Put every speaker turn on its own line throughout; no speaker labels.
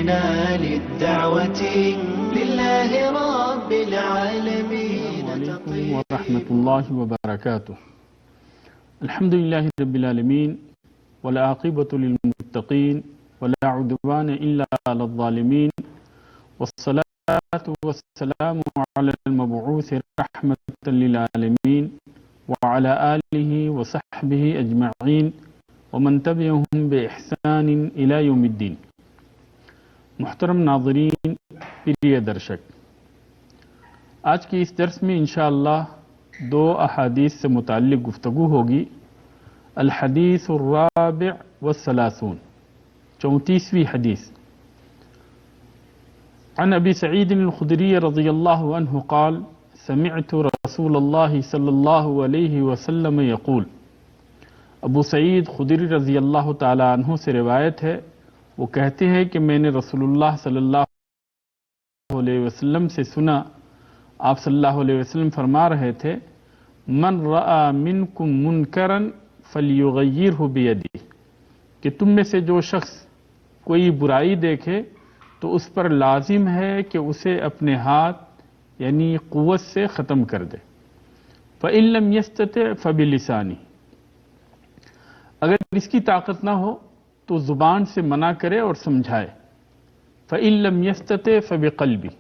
قمنا للدعوة لله رب العالمين.
عليكم ورحمة الله وبركاته. الحمد لله رب العالمين والعاقبة للمتقين ولا عدوان إلا على الظالمين والصلاة والسلام على المبعوث رحمة للعالمين وعلى آله وصحبه أجمعين ومن تبعهم بإحسان إلى يوم الدين. محترم ناظرین، پریہ درشک، آج کی اس درس میں انشاءاللہ دو احادیث سے متعلق گفتگو ہوگی. الحدیث الرابع والثلاثون، 34ویں حدیث. عن ابی سعید الخدری رضی اللہ عنہ قال سمعت رسول اللہ صلی اللہ علیہ وسلم یقول. ابو سعید خدری رضی اللہ تعالی عنہ سے روایت ہے، وہ کہتے ہیں کہ میں نے رسول اللہ صلی اللہ علیہ وسلم سے سنا، آپ صلی اللہ علیہ وسلم فرما رہے تھے، من رأى منکم منکرا فلیغیرہ بیدہ، کہ تم میں سے جو شخص کوئی برائی دیکھے تو اس پر لازم ہے کہ اسے اپنے ہاتھ یعنی قوت سے ختم کر دے. فإن لم يستطع فبلسانہ، اگر اس کی طاقت نہ ہو تو زبان سے منع کرے اور سمجھائے. فإن لم يستطع فبقلبہ،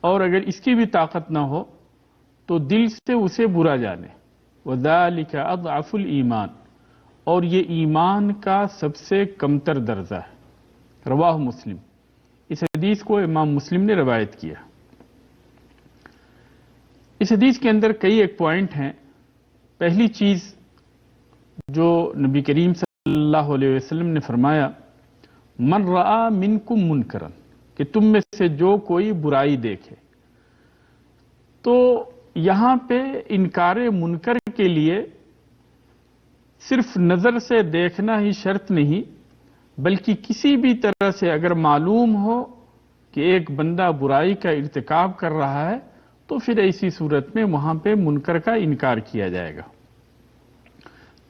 اور اگر اس کی بھی طاقت نہ ہو تو دل سے اسے برا جانے. وذلک اضعف الایمان، اور یہ ایمان کا سب سے کمتر درجہ ہے. رواہ مسلم، اس حدیث کو امام مسلم نے روایت کیا. اس حدیث کے اندر کئی ایک پوائنٹ ہیں. پہلی چیز جو نبی کریم صلی اللہ علیہ وسلم نے فرمایا، من رآ منکم منکرا، کہ تم میں سے جو کوئی برائی دیکھے. تو یہاں پہ انکار منکر کے لیے صرف نظر سے دیکھنا ہی شرط نہیں، بلکہ کسی بھی طرح سے اگر معلوم ہو کہ ایک بندہ برائی کا ارتکاب کر رہا ہے تو پھر ایسی صورت میں وہاں پہ منکر کا انکار کیا جائے گا.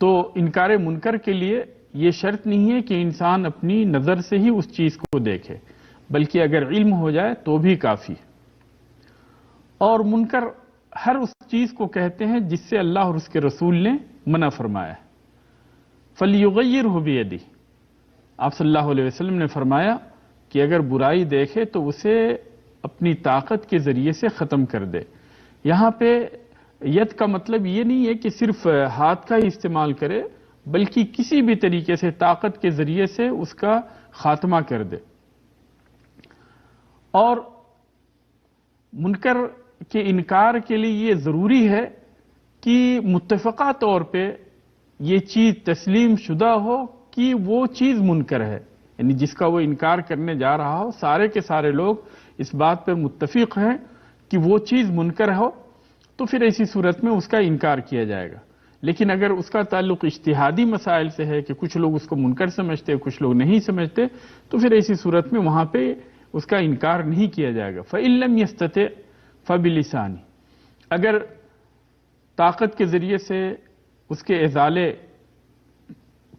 تو انکار منکر کے لیے یہ شرط نہیں ہے کہ انسان اپنی نظر سے ہی اس چیز کو دیکھے، بلکہ اگر علم ہو جائے تو بھی کافی. اور منکر ہر اس چیز کو کہتے ہیں جس سے اللہ اور اس کے رسول نے منع فرمایا ہے. فَلْيُغَيِّرْهُ بِيَدِهِ، آپ صلی اللہ علیہ وسلم نے فرمایا کہ اگر برائی دیکھے تو اسے اپنی طاقت کے ذریعے سے ختم کر دے. یہاں پہ ید کا مطلب یہ نہیں ہے کہ صرف ہاتھ کا ہی استعمال کرے، بلکہ کسی بھی طریقے سے طاقت کے ذریعے سے اس کا خاتمہ کر دے. اور منکر کے انکار کے لیے یہ ضروری ہے کہ متفقہ طور پہ یہ چیز تسلیم شدہ ہو کہ وہ چیز منکر ہے، یعنی جس کا وہ انکار کرنے جا رہا ہو سارے کے سارے لوگ اس بات پر متفق ہیں کہ وہ چیز منکر ہو، تو پھر ایسی صورت میں اس کا انکار کیا جائے گا. لیکن اگر اس کا تعلق اجتہادی مسائل سے ہے کہ کچھ لوگ اس کو منکر سمجھتے کچھ لوگ نہیں سمجھتے، تو پھر ایسی صورت میں وہاں پہ اس کا انکار نہیں کیا جائے گا. فإن لم يستطع فبلسانہ، اگر طاقت کے ذریعے سے اس کے ازالے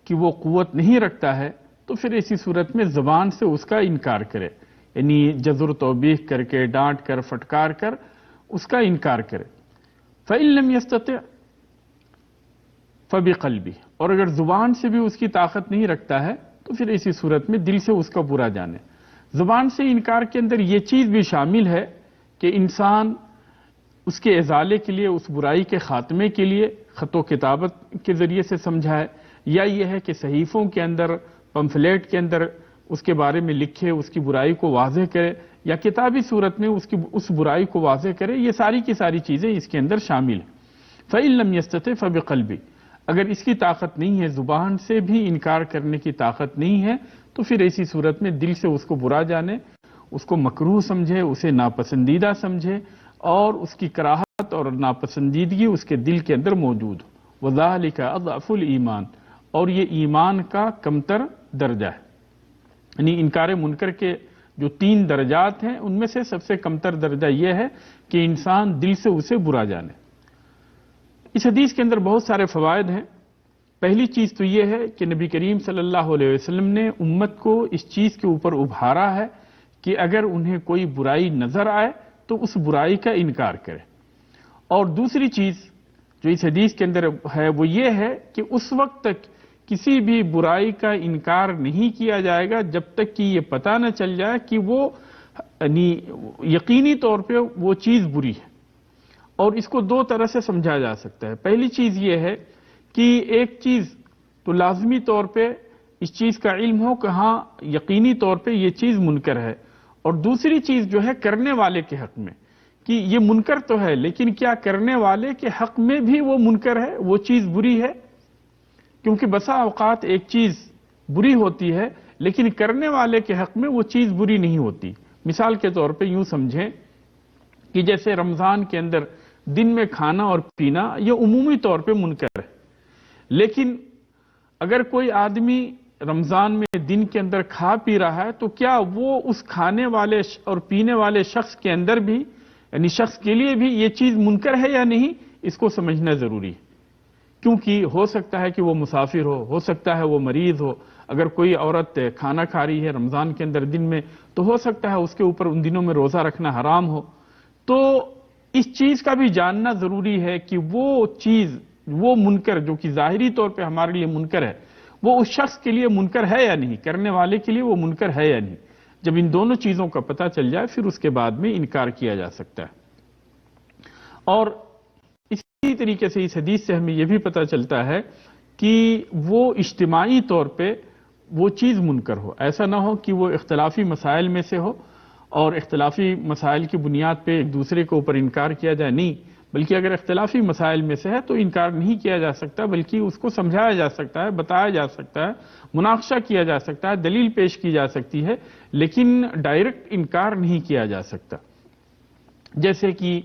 کی وہ قوت نہیں رکھتا ہے تو پھر ایسی صورت میں زبان سے اس کا انکار کرے، یعنی جزر توبیخ کر کے، ڈانٹ کر، فٹکار کر اس کا انکار کرے. فإن لم يستطع فبقلبہ، اور اگر زبان سے بھی اس کی طاقت نہیں رکھتا ہے تو پھر ایسی صورت میں دل سے اس کا برا جانے. زبان سے انکار کے اندر یہ چیز بھی شامل ہے کہ انسان اس کے ازالے کے لیے، اس برائی کے خاتمے کے لیے خط و کتابت کے ذریعے سے سمجھائے، یا یہ ہے کہ صحیفوں کے اندر، پمفلیٹ کے اندر اس کے بارے میں لکھے، اس کی برائی کو واضح کرے، یا کتابی صورت میں اس برائی کو واضح کرے. یہ ساری کی ساری چیزیں اس کے اندر شامل ہیں. فإن لم يستطع فبقلبہ، اگر اس کی طاقت نہیں ہے، زبان سے بھی انکار کرنے کی طاقت نہیں ہے، تو پھر ایسی صورت میں دل سے اس کو برا جانے، اس کو مکروہ سمجھے، اسے ناپسندیدہ سمجھے، اور اس کی کراہت اور ناپسندیدگی اس کے دل کے اندر موجود ہو. وذالک اضعف الایمان، اور یہ ایمان کا کمتر درجہ ہے. یعنی انکار منکر کے جو 3 درجات ہیں ان میں سے سب سے کمتر درجہ یہ ہے کہ انسان دل سے اسے برا جانے. اس حدیث کے اندر بہت سارے فوائد ہیں. پہلی چیز تو یہ ہے کہ نبی کریم صلی اللہ علیہ وسلم نے امت کو اس چیز کے اوپر ابھارا ہے کہ اگر انہیں کوئی برائی نظر آئے تو اس برائی کا انکار کرے. اور دوسری چیز جو اس حدیث کے اندر ہے وہ یہ ہے کہ اس وقت تک کسی بھی برائی کا انکار نہیں کیا جائے گا جب تک کہ یہ پتہ نہ چل جائے کہ وہ یقینی طور پہ وہ چیز بری ہے. اور اس کو دو طرح سے سمجھا جا سکتا ہے. پہلی چیز یہ ہے کہ ایک چیز تو لازمی طور پہ اس چیز کا علم ہو کہ ہاں یقینی طور پہ یہ چیز منکر ہے، اور دوسری چیز جو ہے کرنے والے کے حق میں کہ یہ منکر تو ہے لیکن کیا کرنے والے کے حق میں بھی وہ منکر ہے، وہ چیز بری ہے. کیونکہ بسا اوقات ایک چیز بری ہوتی ہے لیکن کرنے والے کے حق میں وہ چیز بری نہیں ہوتی. مثال کے طور پہ یوں سمجھیں کہ جیسے رمضان کے اندر دن میں کھانا اور پینا یہ عمومی طور پہ منکر ہے، لیکن اگر کوئی آدمی رمضان میں دن کے اندر کھا پی رہا ہے تو کیا وہ اس کھانے والے اور پینے والے شخص کے اندر بھی یعنی شخص کے لیے بھی یہ چیز منکر ہے یا نہیں، اس کو سمجھنا ضروری ہے. کیونکہ ہو سکتا ہے کہ وہ مسافر ہو سکتا ہے وہ مریض ہو. اگر کوئی عورت کھانا کھا رہی ہے رمضان کے اندر دن میں تو ہو سکتا ہے اس کے اوپر ان دنوں میں روزہ رکھنا حرام ہو. تو اس چیز کا بھی جاننا ضروری ہے کہ وہ چیز وہ منکر جو کہ ظاہری طور پہ ہمارے لیے منکر ہے وہ اس شخص کے لیے منکر ہے یا نہیں، کرنے والے کے لیے وہ منکر ہے یا نہیں. جب ان دونوں چیزوں کا پتہ چل جائے پھر اس کے بعد میں انکار کیا جا سکتا ہے. اور اسی طریقے سے اس حدیث سے ہمیں یہ بھی پتہ چلتا ہے کہ وہ اجتماعی طور پہ وہ چیز منکر ہو. ایسا نہ ہو کہ وہ اختلافی مسائل میں سے ہو اور اختلافی مسائل کی بنیاد پہ ایک دوسرے کے اوپر انکار کیا جائے، نہیں، بلکہ اگر اختلافی مسائل میں سے ہے تو انکار نہیں کیا جا سکتا بلکہ اس کو سمجھایا جا سکتا ہے، بتایا جا سکتا ہے، مناقشہ کیا جا سکتا ہے، دلیل پیش کی جا سکتی ہے، لیکن ڈائریکٹ انکار نہیں کیا جا سکتا. جیسے کہ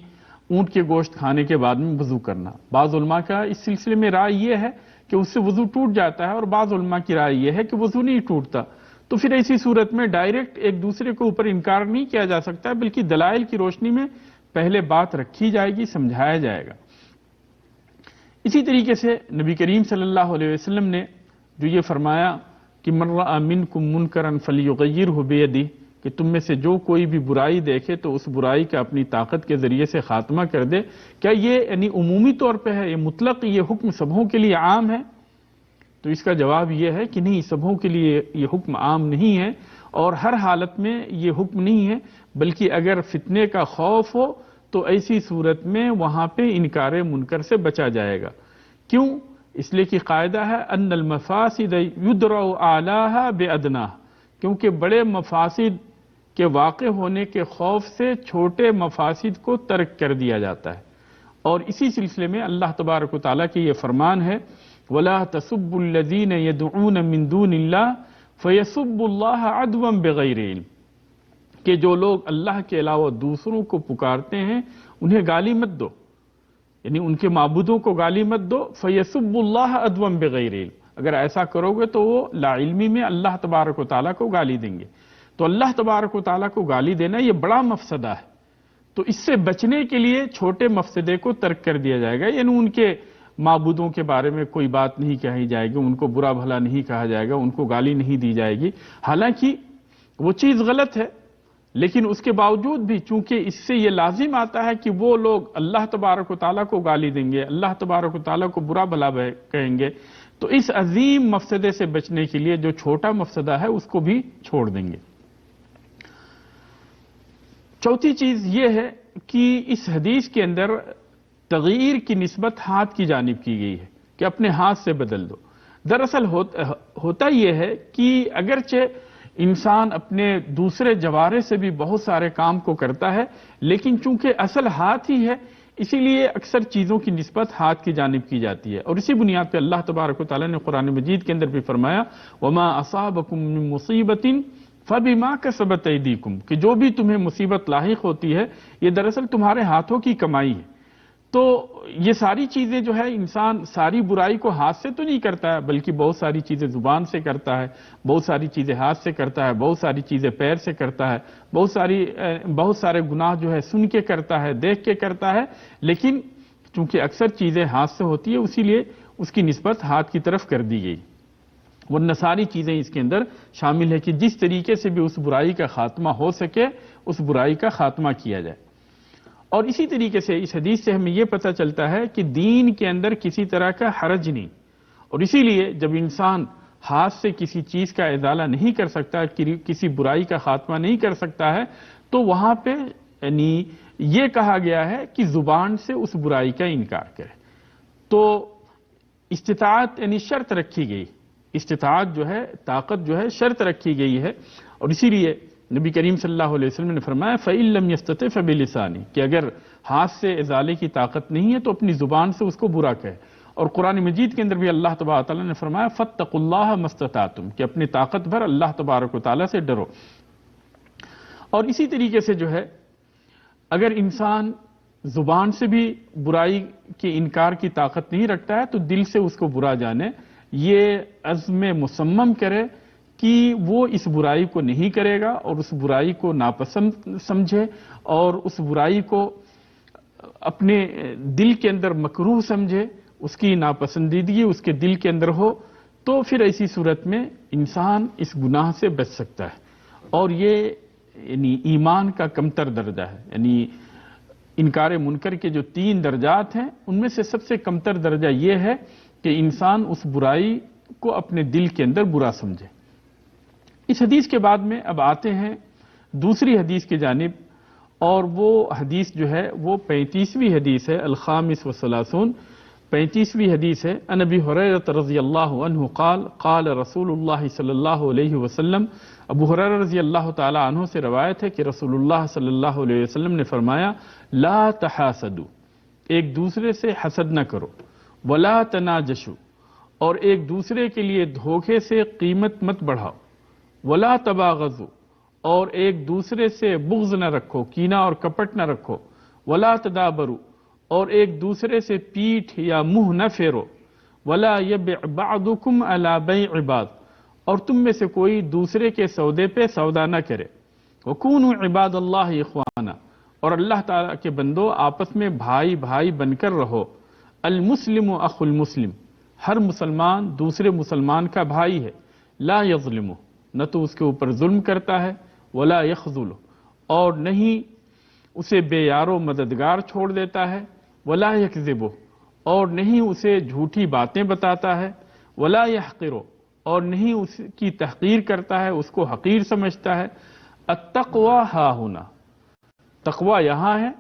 اونٹ کے گوشت کھانے کے بعد میں وضو کرنا، بعض علماء کا اس سلسلے میں رائے یہ ہے کہ اس سے وضو ٹوٹ جاتا ہے اور بعض علماء کی رائے یہ ہے کہ وضو نہیں ٹوٹتا. تو پھر ایسی صورت میں ڈائریکٹ ایک دوسرے کے اوپر انکار نہیں کیا جا سکتا بلکہ دلائل کی روشنی میں پہلے بات رکھی جائے گی، سمجھایا جائے گا. اسی طریقے سے نبی کریم صلی اللہ علیہ وسلم نے جو یہ فرمایا کہ من رأى منکم منکرا فلیغیرہ بیدہ، کہ تم میں سے جو کوئی بھی برائی دیکھے تو اس برائی کا اپنی طاقت کے ذریعے سے خاتمہ کر دے. کیا یہ یعنی عمومی طور پہ ہے، یہ مطلق یہ حکم سبھوں کے لیے عام ہے؟ تو اس کا جواب یہ ہے کہ نہیں، سبھوں کے لیے یہ حکم عام نہیں ہے اور ہر حالت میں یہ حکم نہیں ہے، بلکہ اگر فتنے کا خوف ہو تو ایسی صورت میں وہاں پہ انکار منکر سے بچا جائے گا. کیوں؟ اس لیے کہ قاعدہ ہے ان المفاسد یدرأ اعلاها بادناها، کیونکہ بڑے مفاسد کے واقع ہونے کے خوف سے چھوٹے مفاسد کو ترک کر دیا جاتا ہے. اور اسی سلسلے میں اللہ تبارک و تعالیٰ کی یہ فرمان ہے وَلَا تَسُبُّوا الَّذِينَ يَدْعُونَ مِن دُونِ اللَّهِ فَيَسُبُّوا اللَّهَ عَدْوًا بِغَيْرِ علم، کہ جو لوگ اللہ کے علاوہ دوسروں کو پکارتے ہیں انہیں گالی مت دو، یعنی ان کے معبودوں کو گالی مت دو. فَيَسُبُّوا اللَّهَ عَدْوًا بِغَيْرِ علم، اگر ایسا کرو گے تو وہ لا علمی میں اللہ تبارک و تعالیٰ کو گالی دیں گے. تو اللہ تبارک و تعالیٰ کو گالی دینا یہ بڑا مفسدہ ہے. تو اس سے بچنے کے لیے چھوٹے مفسدے کو ترک کر دیا جائے گا، یعنی ان کے معبودوں کے بارے میں کوئی بات نہیں کہی جائے گی، ان کو برا بھلا نہیں کہا جائے گا، ان کو گالی نہیں دی جائے گی. حالانکہ وہ چیز غلط ہے لیکن اس کے باوجود بھی چونکہ اس سے یہ لازم آتا ہے کہ وہ لوگ اللہ تبارک و تعالیٰ کو گالی دیں گے، اللہ تبارک و تعالیٰ کو برا بھلا کہیں گے، تو اس عظیم مفسدے سے بچنے کے لیے جو چھوٹا مفسدہ ہے اس کو بھی چھوڑ دیں گے. چوتھی چیز یہ ہے کہ اس حدیث کے اندر تغییر کی نسبت ہاتھ کی جانب کی گئی ہے کہ اپنے ہاتھ سے بدل دو. دراصل ہوتا یہ ہے کہ اگرچہ انسان اپنے دوسرے جوارے سے بھی بہت سارے کام کو کرتا ہے لیکن چونکہ اصل ہاتھ ہی ہے اسی لیے اکثر چیزوں کی نسبت ہاتھ کی جانب کی جاتی ہے. اور اسی بنیاد پہ اللہ تبارک و تعالیٰ نے قرآن مجید کے اندر بھی فرمایا وَمَا أَصَابَكُم مِّن مُّصِيبَةٍ فَبِمَا كَسَبَتْ أَيْدِيكُم، کہ جو بھی تمہیں مصیبت لاحق ہوتی ہے یہ دراصل تمہارے ہاتھوں کی کمائی ہے. تو یہ ساری چیزیں جو ہے انسان ساری برائی کو ہاتھ سے تو نہیں کرتا ہے بلکہ بہت ساری چیزیں زبان سے کرتا ہے، بہت ساری چیزیں ہاتھ سے کرتا ہے، بہت ساری چیزیں پیر سے کرتا ہے، بہت سارے گناہ جو ہے سن کے کرتا ہے، دیکھ کے کرتا ہے. لیکن چونکہ اکثر چیزیں ہاتھ سے ہوتی ہے اسی لیے اس کی نسبت ہاتھ کی طرف کر دی گئی، ورنہ ساری چیزیں اس کے اندر شامل ہے کہ جس طریقے سے بھی اس برائی کا خاتمہ ہو سکے اس برائی کا خاتمہ کیا جائے۔ اور اسی طریقے سے اس حدیث سے ہمیں یہ پتہ چلتا ہے کہ دین کے اندر کسی طرح کا حرج نہیں، اور اسی لیے جب انسان ہاتھ سے کسی چیز کا ازالہ نہیں کر سکتا، کسی برائی کا خاتمہ نہیں کر سکتا ہے، تو وہاں پہ یعنی یہ کہا گیا ہے کہ زبان سے اس برائی کا انکار کرے۔ تو استطاعت یعنی شرط رکھی گئی، استطاعت جو ہے، طاقت جو ہے، شرط رکھی گئی ہے، اور اسی لیے نبی کریم صلی اللہ علیہ وسلم نے فرمایا فَإِن لَّمْ يَسْتَطِعْ فَبِلِسَانِهِ کہ اگر ہاتھ سے ازالے کی طاقت نہیں ہے تو اپنی زبان سے اس کو برا کہے۔ اور قرآن مجید کے اندر بھی اللہ تبارک و تعالیٰ نے فرمایا فَاتَّقُوا اللَّهَ مَا اسْتَطَعْتُمْ کہ اپنی طاقت بھر اللہ تبارک و تعالیٰ سے ڈرو۔ اور اسی طریقے سے جو ہے اگر انسان زبان سے بھی برائی کے انکار کی طاقت نہیں رکھتا ہے تو دل سے اس کو برا جانے، یہ عزم مصمم کرے کہ وہ اس برائی کو نہیں کرے گا اور اس برائی کو ناپسند سمجھے اور اس برائی کو اپنے دل کے اندر مکروہ سمجھے، اس کی ناپسندیدگی اس کے دل کے اندر ہو، تو پھر ایسی صورت میں انسان اس گناہ سے بچ سکتا ہے۔ اور یہ یعنی ایمان کا کمتر درجہ ہے، یعنی انکار منکر کے جو 3 درجات ہیں ان میں سے سب سے کمتر درجہ یہ ہے کہ انسان اس برائی کو اپنے دل کے اندر برا سمجھے۔ اس حدیث کے بعد میں اب آتے ہیں دوسری حدیث کی جانب، اور وہ حدیث جو ہے وہ 35ویں حدیث ہے، الخامس والثلاثون، 35ویں حدیث ہے۔ عن ابی ہریرہ رضی اللہ عنہ قال قال رسول اللہ صلی اللہ علیہ وسلم، ابو ہریرہ رضی اللہ تعالی عنہ سے روایت ہے کہ رسول اللہ صلی اللہ علیہ وسلم نے فرمایا لا تحاسدوا ایک دوسرے سے حسد نہ کرو، ولا تناجشوا اور ایک دوسرے کے لیے دھوکے سے قیمت مت بڑھاؤ، ولا تباغضوا اور ایک دوسرے سے بغض نہ رکھو، کینہ اور کپٹ نہ رکھو، ولا تدابروا اور ایک دوسرے سے پیٹھ یا منہ نہ پھیرو، ولا یبع بعضکم علی بیع بعض اور تم میں سے کوئی دوسرے کے سودے پہ سودا نہ کرے، وکونوا عباد اللہ اخوانا اور اللہ تعالیٰ کے بندو آپس میں بھائی بھائی بن کر رہو، المسلم اخو المسلم ہر مسلمان دوسرے مسلمان کا بھائی ہے، لا یظلمہ نہ تو اس کے اوپر ظلم کرتا ہے، ولا یخذلہ اور نہیں اسے بے یار و مددگار چھوڑ دیتا ہے، ولا یکذبہ اور نہیں اسے جھوٹی باتیں بتاتا ہے، ولا یحقرہ اور نہیں اس کی تحقیر کرتا ہے، اس کو حقیر سمجھتا ہے۔ التقوی ہا ہونا تقوی یہاں ہے،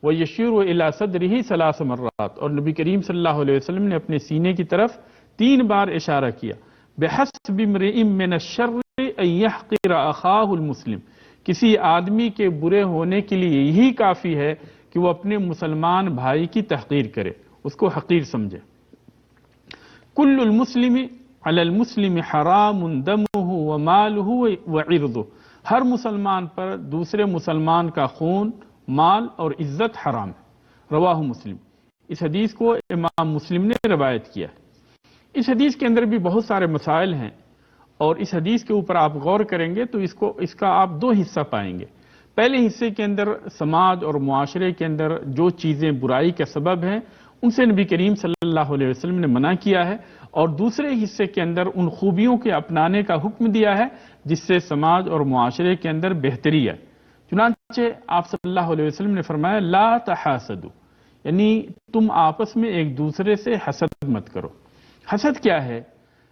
وَيَشِيرُ إِلَى صَدْرِهِ 3 مرات اور نبی کریم صلی اللہ علیہ وسلم نے اپنے سینے کی طرف 3 بار اشارہ کیا۔ بِحَسْبِ امْرِئٍ مِّنَ الشَّرِّ أَن يَحْقِرَ أَخَاهُ الْمُسْلِمِ کسی آدمی کے برے ہونے کے لیے یہی کافی ہے کہ وہ اپنے مسلمان بھائی کی تحقیر کرے، اس کو حقیر سمجھے۔ كُلُّ الْمُسْلِمِ عَلَى الْمُسْلِمِ حَرَامٌ دَمُهُ وَمَالُهُ وَعِرْضُهُ ہر مسلمان پر دوسرے مسلمان کا خون، مال اور عزت حرام ہے۔ رواہ مسلم اس حدیث کو امام مسلم نے روایت کیا۔ اس حدیث کے اندر بھی بہت سارے مسائل ہیں، اور اس حدیث کے اوپر آپ غور کریں گے تو اس کا آپ 2 حصہ پائیں گے۔ پہلے حصے کے اندر سماج اور معاشرے کے اندر جو چیزیں برائی کا سبب ہیں ان سے نبی کریم صلی اللہ علیہ وسلم نے منع کیا ہے، اور دوسرے حصے کے اندر ان خوبیوں کے اپنانے کا حکم دیا ہے جس سے سماج اور معاشرے کے اندر بہتری ہے۔ چنانچہ آپ صلی اللہ علیہ وسلم نے فرمایا لا تحاسدوا یعنی تم آپس میں ایک دوسرے سے حسد مت کرو۔ حسد کیا ہے؟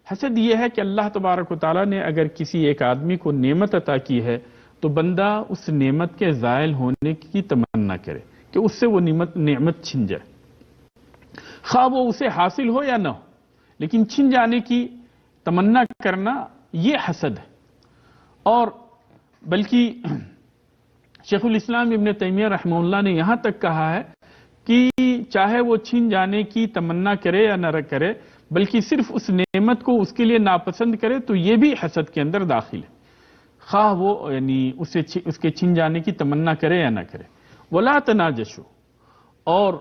حسد یہ ہے کہ اللہ تبارک و تعالیٰ نے اگر کسی ایک آدمی کو نعمت عطا کی ہے تو بندہ اس نعمت کے زائل ہونے کی تمنا کرے کہ اس سے وہ نعمت چھن جائے، خواہ وہ اسے حاصل ہو یا نہ ہو، لیکن چھن جانے کی تمنا کرنا یہ حسد ہے۔ اور بلکہ شیخ الاسلام ابن تیمیہ رحمہ اللہ نے یہاں تک کہا ہے کہ چاہے وہ چھن جانے کی تمنا کرے یا نہ کرے، بلکہ صرف اس نعمت کو اس کے لیے ناپسند کرے تو یہ بھی حسد کے اندر داخل ہے، خواہ وہ یعنی اس کے چھن جانے کی تمنا کرے یا نہ کرے۔ ولا تناجشوا اور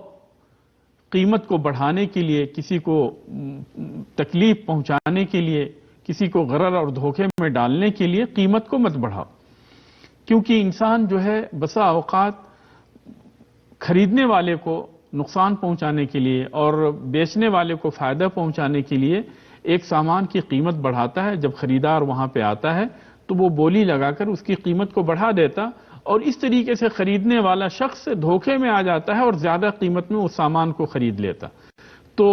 قیمت کو بڑھانے کے لیے، کسی کو تکلیف پہنچانے کے لیے، کسی کو غرر اور دھوکے میں ڈالنے کے لیے قیمت کو مت بڑھاؤ، کیونکہ انسان جو ہے بسا اوقات خریدنے والے کو نقصان پہنچانے کے لیے اور بیچنے والے کو فائدہ پہنچانے کے لیے ایک سامان کی قیمت بڑھاتا ہے، جب خریدار وہاں پہ آتا ہے تو وہ بولی لگا کر اس کی قیمت کو بڑھا دیتا، اور اس طریقے سے خریدنے والا شخص دھوکے میں آ جاتا ہے اور زیادہ قیمت میں اس سامان کو خرید لیتا۔ تو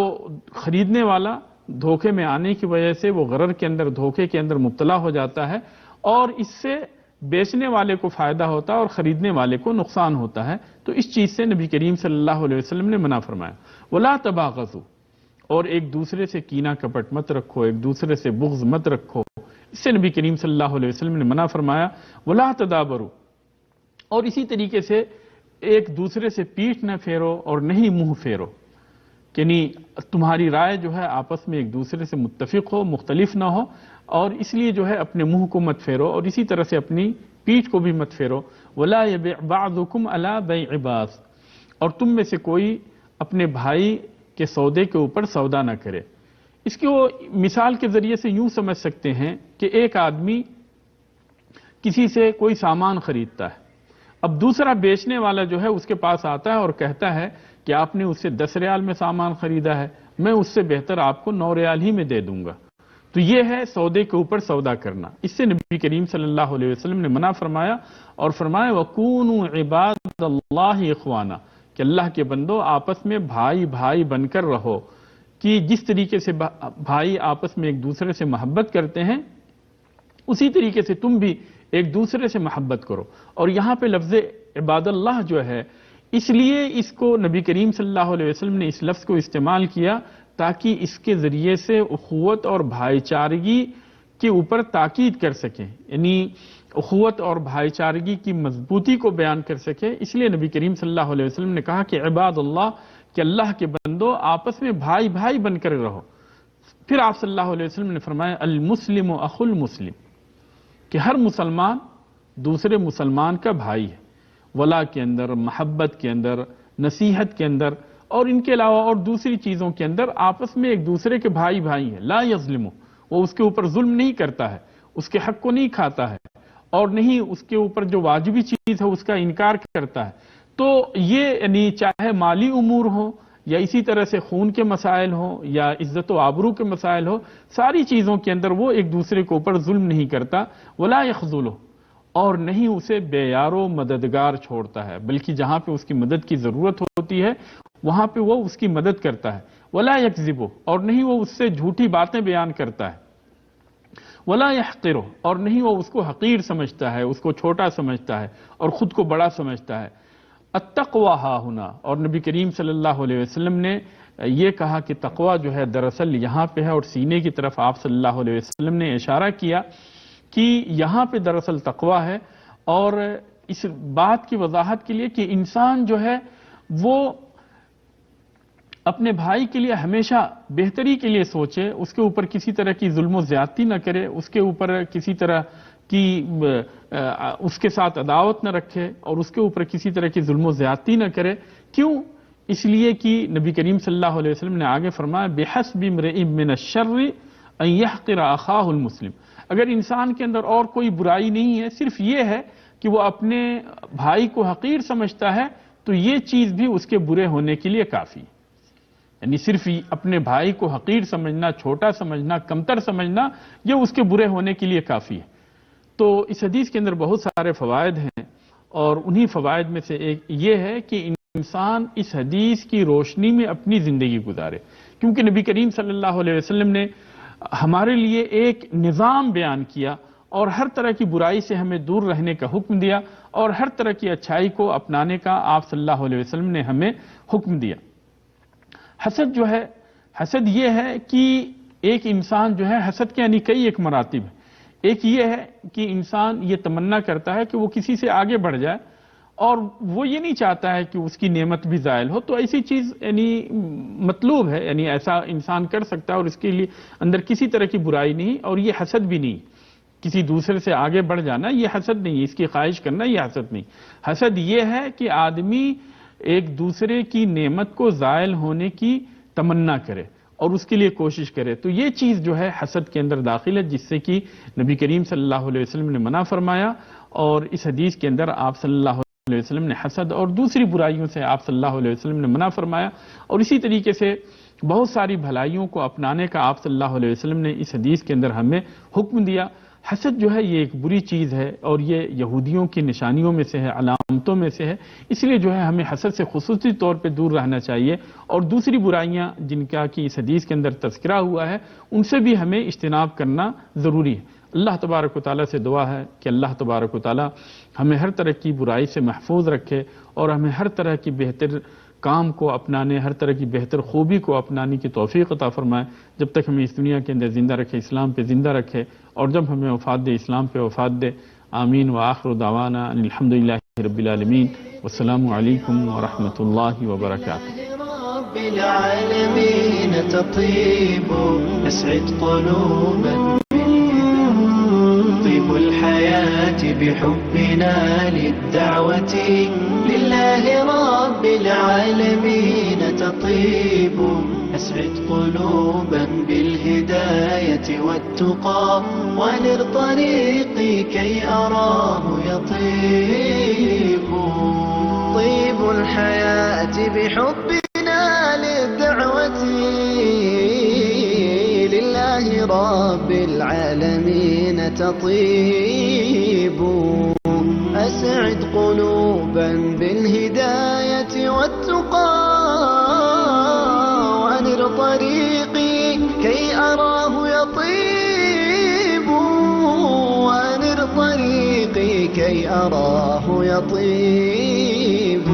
خریدنے والا دھوکے میں آنے کی وجہ سے وہ غرر کے اندر، دھوکے کے اندر مبتلا ہو جاتا ہے، اور اس سے بیچنے والے کو فائدہ ہوتا ہے اور خریدنے والے کو نقصان ہوتا ہے۔ تو اس چیز سے نبی کریم صلی اللہ علیہ وسلم نے منع فرمایا۔ وَلَا تَبَاغَضُوا، اور ایک دوسرے سے کینہ کپٹ مت رکھو، ایک دوسرے سے بغض مت رکھو، اس سے نبی کریم صلی اللہ علیہ وسلم نے منع فرمایا۔ وَلَا تَدَابَرُوا، اور اسی طریقے سے ایک دوسرے سے پیٹھ نہ پھیرو اور نہیں منہ پھیرو، یعنی تمہاری رائے جو ہے آپس میں ایک دوسرے سے متفق ہو، مختلف نہ ہو، اور اس لیے جو ہے اپنے منہ کو مت پھیرو اور اسی طرح سے اپنی پیٹھ کو بھی مت پھیرو۔ وَلَا يَبِعْ بَعْضُكُمْ عَلَى بَيْعِ بَعْضٍ، اور تم میں سے کوئی اپنے بھائی کے سودے کے اوپر سودا نہ کرے۔ اس کو مثال کے ذریعے سے یوں سمجھ سکتے ہیں کہ ایک آدمی کسی سے کوئی سامان خریدتا ہے، اب دوسرا بیچنے والا جو ہے اس کے پاس آتا ہے اور کہتا ہے کہ آپ نے اس سے 10 ریال میں سامان خریدا ہے، میں اس سے بہتر آپ کو 9 ریال ہی میں دے دوں گا۔ تو یہ ہے سودے کے اوپر سودا کرنا۔ اس سے نبی کریم صلی اللہ علیہ وسلم نے منع فرمایا اور فرمایا وَكُونُوا عِبَادَ اللَّهِ إِخْوَانًا، کہ اللہ کے بندو آپس میں بھائی بھائی بن کر رہو، کہ جس طریقے سے بھائی آپس میں ایک دوسرے سے محبت کرتے ہیں اسی طریقے سے تم بھی ایک دوسرے سے محبت کرو۔ اور یہاں پہ لفظ عباد اللہ جو ہے، اس لیے اس کو نبی کریم صلی اللہ علیہ وسلم نے اس لفظ کو استعمال کیا تاکہ اس کے ذریعے سے اخوت اور بھائی چارگی کے اوپر تاکید کر سکیں، یعنی اخوت اور بھائی چارگی کی مضبوطی کو بیان کر سکے۔ اس لیے نبی کریم صلی اللہ علیہ وسلم نے کہا کہ عباد اللہ، کہ اللہ کے بندو آپس میں بھائی بھائی بن کر رہو۔ پھر آپ صلی اللہ علیہ وسلم نے فرمایا المسلم اخو المسلم، کہ ہر مسلمان دوسرے مسلمان کا بھائی ہے، ولا کے اندر، محبت کے اندر، نصیحت کے اندر، اور ان کے علاوہ اور دوسری چیزوں کے اندر آپس میں ایک دوسرے کے بھائی بھائی ہیں۔ لا یظلمو، وہ اس کے اوپر ظلم نہیں کرتا ہے، اس کے حق کو نہیں کھاتا ہے، اور نہیں اس کے اوپر جو واجبی چیز ہے اس کا انکار کرتا ہے۔ تو یہ یعنی چاہے مالی امور ہو یا اسی طرح سے خون کے مسائل ہوں یا عزت و آبرو کے مسائل ہو، ساری چیزوں کے اندر وہ ایک دوسرے کے اوپر ظلم نہیں کرتا۔ ولا یخذلہ، اور نہیں اسے بے یار و مددگار چھوڑتا ہے، بلکہ جہاں پہ اس کی مدد کی ضرورت ہوتی ہے وہاں پہ وہ اس کی مدد کرتا ہے۔ ولا یکذب، اور نہیں وہ اس سے جھوٹی باتیں بیان کرتا ہے۔ ولا یحقر، اور نہیں وہ اس کو حقیر سمجھتا ہے، اس کو چھوٹا سمجھتا ہے اور خود کو بڑا سمجھتا ہے۔ التقوی ہا ہنا، اور نبی کریم صلی اللہ علیہ وسلم نے یہ کہا کہ تقوی جو ہے دراصل یہاں پہ ہے، اور سینے کی طرف آپ صلی اللہ علیہ وسلم نے اشارہ کیا کہ یہاں پہ دراصل تقوی ہے، اور اس بات کی وضاحت کے لیے کہ انسان جو ہے وہ اپنے بھائی کے لیے ہمیشہ بہتری کے لیے سوچے، اس کے اوپر کسی طرح کی ظلم و زیادتی نہ کرے، اس کے اوپر کسی طرح کی اس کے ساتھ عداوت نہ رکھے اور اس کے اوپر کسی طرح کی ظلم و زیادتی نہ کرے۔ کیوں؟ اس لیے کہ نبی کریم صلی اللہ علیہ وسلم نے آگے فرمایا بِحَسْبِ امْرِئٍ مِّنَ الشَّرِّ أَن يَحْقِرَ أَخَاهُ الْمُسْلِمَ، اگر انسان کے اندر اور کوئی برائی نہیں ہے، صرف یہ ہے کہ وہ اپنے بھائی کو حقیر سمجھتا ہے، تو یہ چیز بھی اس کے برے ہونے کے لیے کافی ہے۔ یعنی صرف اپنے بھائی کو حقیر سمجھنا، چھوٹا سمجھنا، کمتر سمجھنا، یہ اس کے برے ہونے کے لیے کافی ہے۔ تو اس حدیث کے اندر بہت سارے فوائد ہیں، اور انہی فوائد میں سے ایک یہ ہے کہ انسان اس حدیث کی روشنی میں اپنی زندگی گزارے، کیونکہ نبی کریم صلی اللہ علیہ وسلم نے ہمارے لیے ایک نظام بیان کیا اور ہر طرح کی برائی سے ہمیں دور رہنے کا حکم دیا، اور ہر طرح کی اچھائی کو اپنانے کا آپ صلی اللہ علیہ وسلم نے ہمیں حکم دیا۔ حسد جو ہے، حسد یہ ہے کہ ایک انسان جو ہے، حسد کے یعنی کئی ایک مراتب ہیں۔ ایک یہ ہے کہ انسان یہ تمنا کرتا ہے کہ وہ کسی سے آگے بڑھ جائے، اور وہ یہ نہیں چاہتا ہے کہ اس کی نعمت بھی زائل ہو، تو ایسی چیز یعنی مطلوب ہے، یعنی ایسا انسان کر سکتا ہے اور اس کے لیے اندر کسی طرح کی برائی نہیں، اور یہ حسد بھی نہیں۔ کسی دوسرے سے آگے بڑھ جانا یہ حسد نہیں، اس کی خواہش کرنا یہ حسد نہیں۔ حسد یہ ہے کہ آدمی ایک دوسرے کی نعمت کو زائل ہونے کی تمنا کرے اور اس کے لیے کوشش کرے، تو یہ چیز جو ہے حسد کے اندر داخل ہے، جس سے کہ نبی کریم صلی اللہ علیہ وسلم نے منع فرمایا، اور اس حدیث کے اندر آپ صلی اللہ علیہ وسلم نے حسد اور دوسری برائیوں سے آپ صلی اللہ علیہ وسلم نے منع فرمایا، اور اسی طریقے سے بہت ساری بھلائیوں کو اپنانے کا آپ صلی اللہ علیہ وسلم نے اس حدیث کے اندر ہمیں حکم دیا۔ حسد جو ہے یہ ایک بری چیز ہے اور یہ یہودیوں کی نشانیوں میں سے ہے، علامتوں میں سے ہے، اس لیے جو ہے ہمیں حسد سے خصوصی طور پہ دور رہنا چاہیے، اور دوسری برائیاں جن کا کہ اس حدیث کے اندر تذکرہ ہوا ہے ان سے بھی ہمیں اجتناب کرنا ضروری ہے۔ اللہ تبارک و تعالیٰ سے دعا ہے کہ اللہ تبارک و تعالیٰ ہمیں ہر طرح کی برائی سے محفوظ رکھے اور ہمیں ہر طرح کی بہتر کام کو اپنانے، ہر طرح کی بہتر خوبی کو اپنانے کی توفیق عطا فرمائے، جب تک ہمیں اس دنیا کے اندر زندہ رکھے، اسلام پہ زندہ رکھے، اور جب ہمیں وفات دے اسلام پہ وفات دے۔ آمین وآخر دعوانا ان الحمدللہ رب العالمین، والسلام علیکم ورحمۃ اللہ وبرکاتہ۔
رب العالمين تطيب أسعد قلوبا، طيب الحياة بحبنا للدعوة لله رب العالمين تطيب أسعد قلوبا بالهداية والتقى، ونر طريقي كي أراه يطيب، طيب الحياة بحبنا للدعوة لله رب العالمين تطيب، أسعد قلوبا بالهداية والتقى، وأنر طريقي كي أراه يطيب، وأنر طريقي كي أراه يطيب.